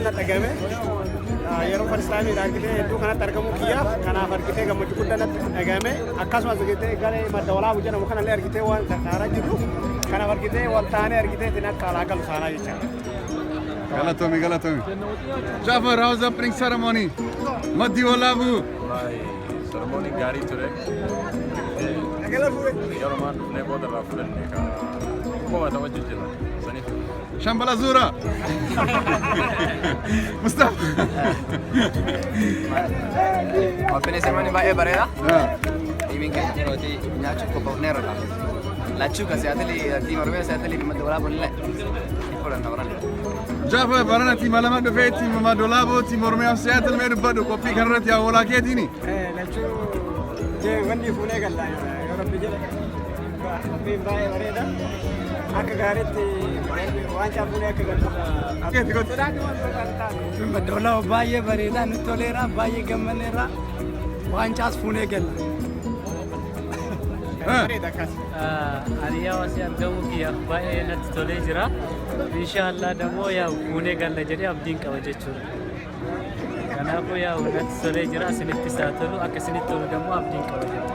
guddaan dhagame yeroo faristaanii argitee hedduu kanatti argamu kiyyaaf kanaaf argitee gammachuu guddaan dhagame akkasumas argitee garee madda walaabuu jedhamu kanallee argitee waan kakaaraa jiru kanaaf argitee wal taanee argitee isin akka alaa galu saanaa jechuudha. Galatomi. Jafar, how's the opening ceremony? Maddi walaabuu. Ceremony gaarii ture. Yeroo maan dhufnee booda irraa fudhannee kophaa tapha jijjiirra. Shambala Zura. Mustafa. Opening ceremony baay'ee bareeda. Dhiibin keenya yerootii nyaachuuf qophoofneerra. Lachuu kan siyaatili tiima Oromiyaa siyaatili madda walaabuu illee fudhanna baranne. Jafar, barana tiima lama dhufee tiima madda walaabuu tiima Oromiyaa siyaatili mee dubbadhu qophii kanarratti yaa walaa keetiini. Lachuu wanni fuunee gallaa yoo rabbi jedhe qophiin baay'ee bareeda. Akka gaariitti waan caafuunee akka galchu. Madda walaabuu baay'ee bareeda nutti toleera baay'ee gammanneerra waan caas fuunee galla. Ariyaa wasii argamu kiyyaaf baay'ee natti tolee jira. Inshaallah dammoo yaa fuunee galla jedhee abdiin qaba jechuudha. Kanaafuu yaa natti tolee jira isinitti isaa tolu akka isinitti tolu dammoo abdiin qaba jechuudha.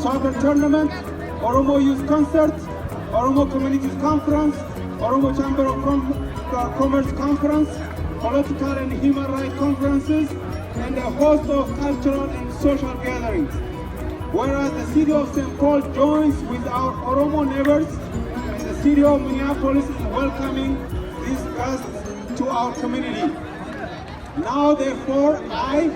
Soccer tournament, Oromo Youth Concert, Oromo Communities Conference, Oromo Chamber of Commerce Conference, political and human rights conferences, and a host of cultural and social gatherings. Whereas the city of St. Paul joins with our Oromo neighbors, and the city of Minneapolis is welcoming these guests to our community. Now, therefore, I